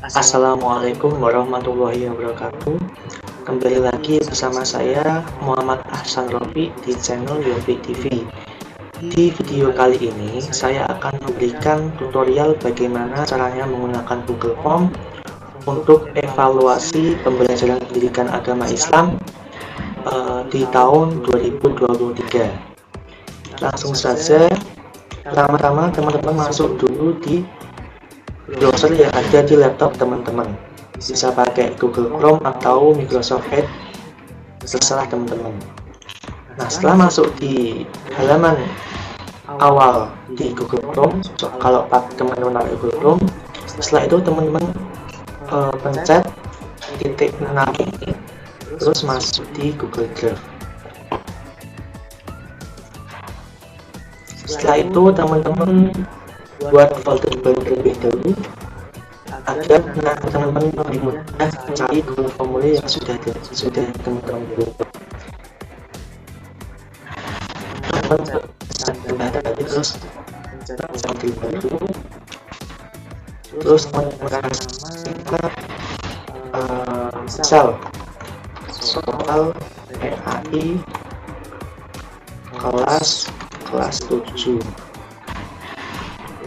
Assalamualaikum warahmatullahi wabarakatuh. Kembali lagi bersama saya Muhammad Ahsan Rofi di channel Yofi TV. Di video kali ini saya akan memberikan tutorial bagaimana caranya menggunakan Google Form untuk evaluasi pembelajaran pendidikan agama Islam di tahun 2023. Langsung saja, pertama-tama teman-teman masuk dulu di browser yang ada di laptop teman-teman. Bisa pakai Google Chrome atau Microsoft Edge, terserah teman-teman. Nah, setelah masuk di halaman awal di Google Chrome, kalau teman-teman pakai Google Chrome, setelah itu teman-teman pencet titik 6 ini, terus masuk di Google Drive. Setelah itu teman-teman buat folder baru terlebih dahulu agar teman-teman lebih mudah mencari Google formulir yang sudah teman-teman buat. Terus mencari baru, terus teman-teman misal soal PAI kelas 7,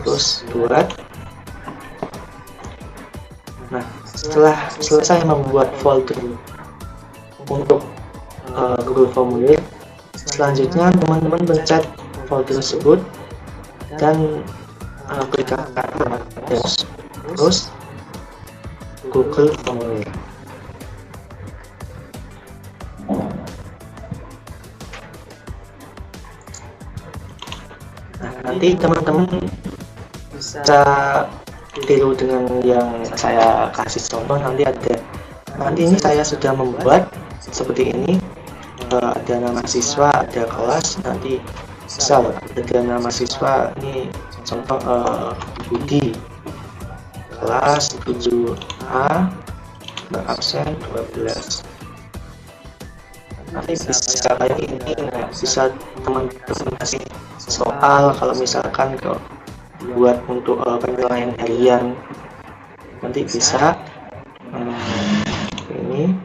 terus buat. Nah, setelah selesai membuat folder untuk Google Formulir, selanjutnya teman-teman pencet folder tersebut dan klikkan terus Google Formulir. Nah, nanti teman-teman bisa tiru dengan yang saya kasih contoh. Nanti ini saya sudah membuat seperti ini, ada nama siswa, ada kelas. Nanti misal ada nama siswa, ini contoh Budi, kelas 7A, absen 12. Nanti bisa kayak ini. Nah, bisa teman-teman kasih soal kalau misalkan buat untuk penilaian harian, nanti bisa ini.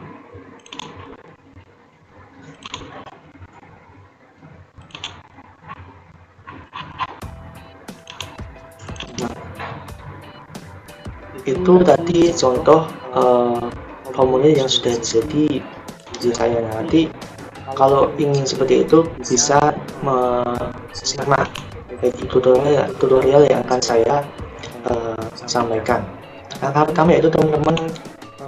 Nah, itu tadi contoh formulir yang sudah jadi di saya. Nanti kalau ingin seperti itu bisa simak tutorial yang akan saya sampaikan. Langkah pertama yaitu teman-teman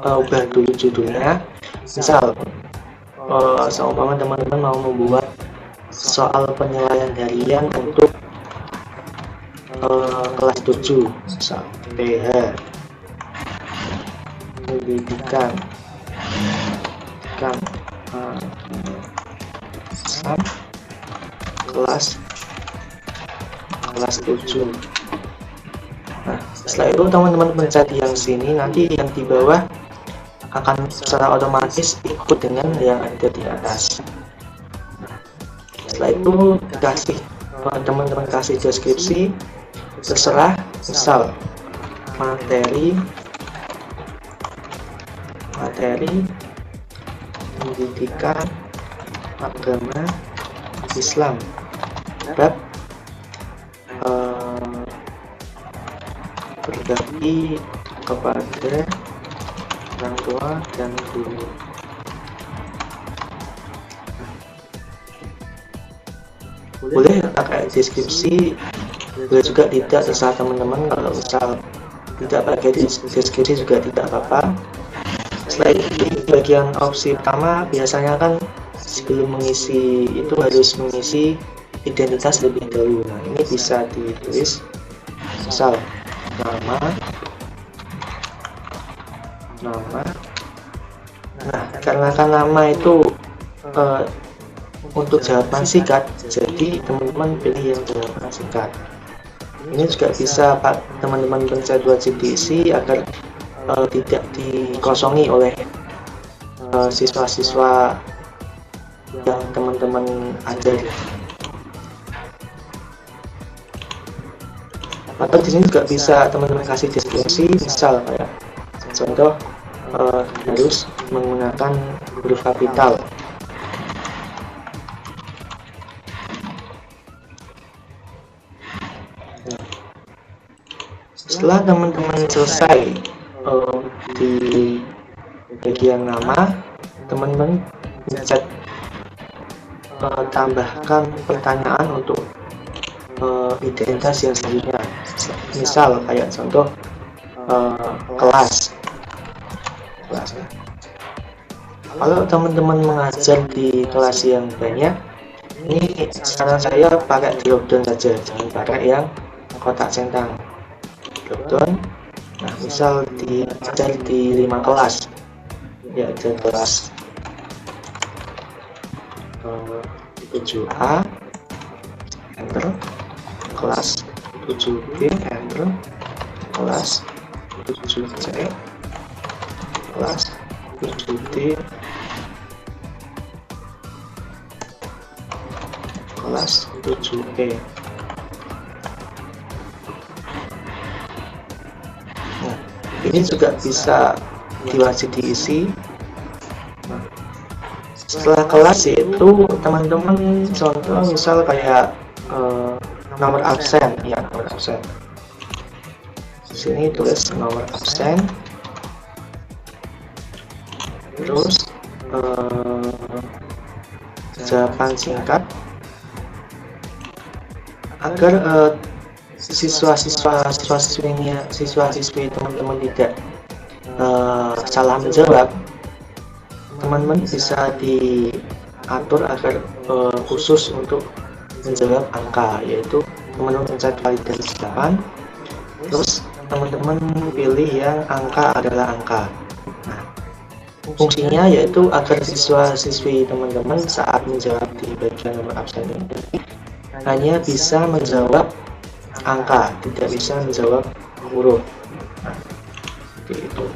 ubah dulu judulnya. Misal seumpama teman-teman mau membuat soal penilaian harian untuk kelas 7, misal PH pendidikan kelas 7. Nah, setelah itu teman-teman pencet yang sini, nanti yang di bawah akan secara otomatis ikut dengan yang ada di atas. Nah, setelah itu teman-teman kasih deskripsi, terserah, misal materi pendidikan agama Islam, bab berbakti kepada orang tua dan guru. Boleh pakai deskripsi, boleh juga tidak, terserah teman-teman. Kalau misal tidak pakai deskripsi juga tidak apa-apa. Setelah itu bagian opsi pertama, biasanya kan sebelum mengisi itu harus mengisi identitas lebih dahulu. Nah, ini bisa ditulis misal nama. Nah, karena nama itu untuk jawaban singkat, jadi teman-teman pilih yang jawaban singkat. Ini juga bisa teman-teman pencet wajib diisi agar tidak dikosongi oleh siswa-siswa yang teman-teman ajari. Atau di sini juga bisa teman-teman kasih deskripsi, misal kayak contoh harus menggunakan huruf kapital. Setelah teman-teman selesai di bagian nama, teman-teman bisa tambahkan pertanyaan untuk identitas yang selanjutnya. Misal kayak contoh kelas. Kalau teman-teman mengajar di kelas yang banyak, ini saran saya pakai dropdown saja, jangan pakai yang kotak centang. Dropdown. Nah, misal diajar di 5 kelas, ya ada kelas 7A, enter, kelas 7B, enter, kelas 7C, kelas 7D, kelas 7E. Nah, ini juga bisa wajib diisi. Nah, setelah kelas yaitu teman-teman contoh misal kayak nomor absen, ya nomor absen. Di sini tulis nomor absen. Terus jawaban singkat agar siswa-siswi teman-teman tidak salah menjawab. Teman-teman bisa diatur agar khusus untuk menjawab angka, yaitu teman-teman pencet validasi 8, terus teman-teman pilih yang angka adalah angka. Nah, fungsinya yaitu agar siswa-siswi teman-teman saat menjawab di bagian nomor absen ini hanya bisa menjawab angka, tidak bisa menjawab huruf. Nah, seperti itu.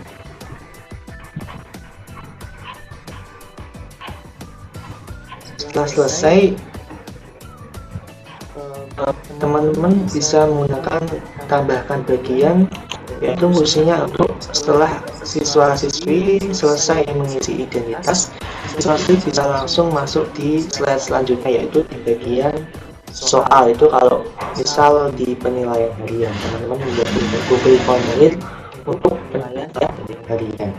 Setelah selesai, teman-teman bisa menggunakan tambahkan bagian, yaitu fungsinya untuk setelah siswa-siswi selesai mengisi identitas, siswa-siswi bisa langsung masuk di slide selanjutnya, yaitu di bagian soal. Itu kalau misal di penilaian harian, teman-teman membuat Google formulir untuk penilaian harian.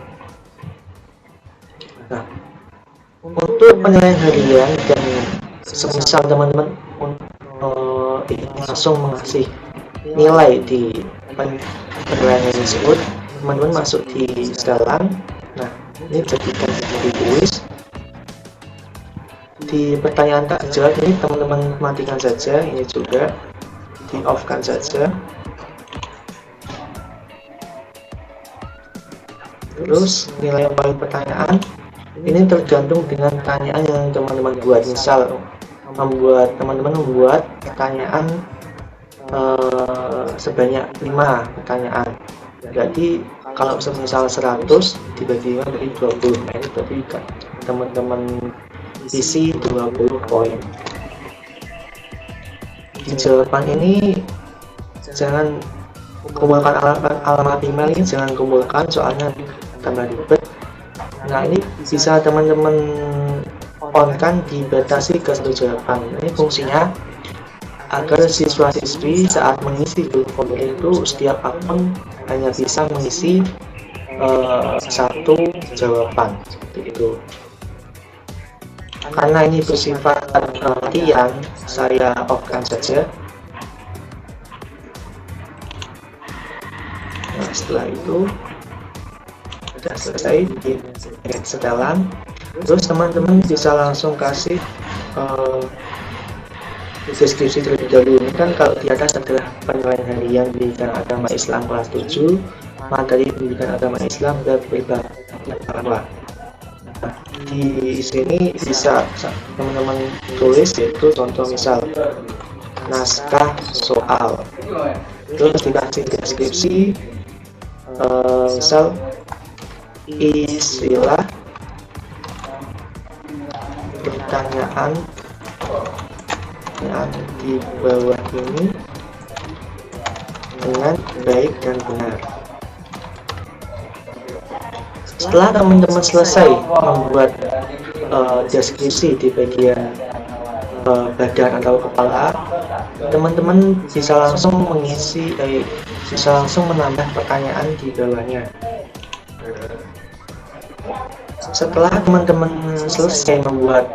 Nah, untuk penilaian harian dan semisal teman-teman langsung mengasih nilai di penilaian tersebut, teman-teman masuk di setelan. Nah, ini jadikan seperti kuis. Di pertanyaan tak jawab ini teman-teman matikan saja, ini juga di off kan saja. Terus nilai paling pertanyaan ini tergantung dengan pertanyaan yang teman-teman buat. Misal teman-teman membuat pertanyaan sebanyak 5 pertanyaan, jadi kalau misal 100 dibagi 5 dari 20, nah ini berarti teman-teman isi 20 poin. Di jawaban ini jangan kumpulkan alamat email, ini jangan kumpulkan soalnya tambah ribet. Nah, ini bisa teman-teman on kan dibatasi ke satu jawaban. Ini fungsinya agar siswa-siswi saat mengisi Google formulir itu setiap akun hanya bisa mengisi satu jawaban, seperti itu. Karena ini bersifat latihan, saya off-kan saja. Nah, setelah itu sudah selesai di setelan, terus teman-teman bisa langsung kasih deskripsi terlebih dahulu. Ini kan kalau di atas adalah penilaian harian pendidikan agama Islam kelas 7, materi pendidikan agama Islam dan berbahasa. Nah, di sini bisa teman-teman tulis, yaitu contoh misal naskah soal, terus dikasih deskripsi, misal istilah pertanyaan yang di bawah ini dengan baik dan benar. Setelah teman-teman selesai membuat deskripsi di bagian badan atau kepala, teman-teman bisa langsung bisa langsung menambah pertanyaan di bawahnya. Setelah teman-teman selesai membuat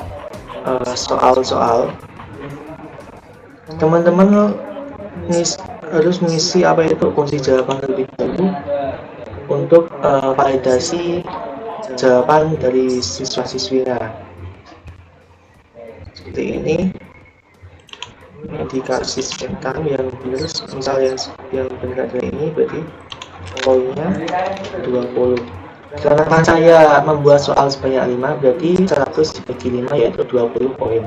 soal-soal, teman-teman harus mengisi kunci jawaban terlebih dahulu untuk validasi jawaban dari siswa-siswinya. Seperti ini dikasih centang yang benar, misalnya yang benar adalah ini, berarti poinnya 20. Karena saya membuat soal sebanyak 5, berarti 100 dibagi 5 yaitu 20 poin.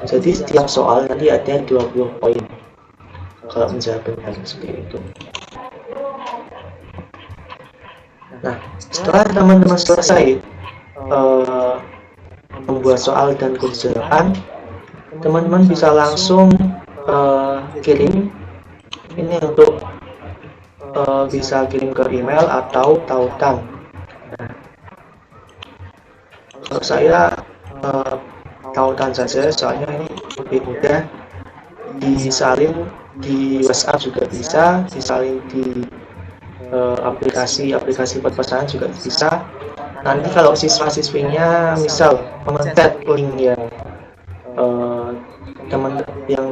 Jadi setiap soal nanti ada 20 poin kalau menjawab benar, seperti itu. Nah, setelah teman-teman selesai membuat soal dan kunci jawaban, teman-teman bisa langsung kirim ini untuk bisa kirim ke email atau tautan. Nah, kalau saya tautan saja, soalnya ini lebih mudah, disalin di WhatsApp juga bisa, disalin di aplikasi pesan juga bisa. Nanti kalau siswa-siswinya misal memencet link yang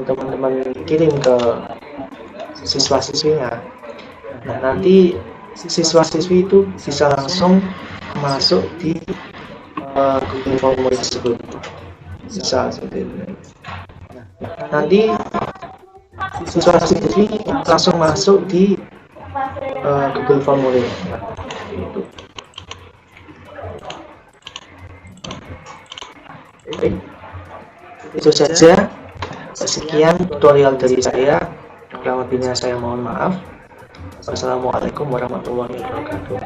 teman-teman kirim ke siswa-siswinya, nah nanti siswa-siswi itu bisa langsung masuk di Google Formulir tersebut, bisa seperti itu. Nanti siswa-siswi langsung masuk di Google Formulir. Itu saja. Sekian tutorial dari saya. Kurang lebihnya saya mohon maaf. Wassalamualaikum warahmatullahi wabarakatuh.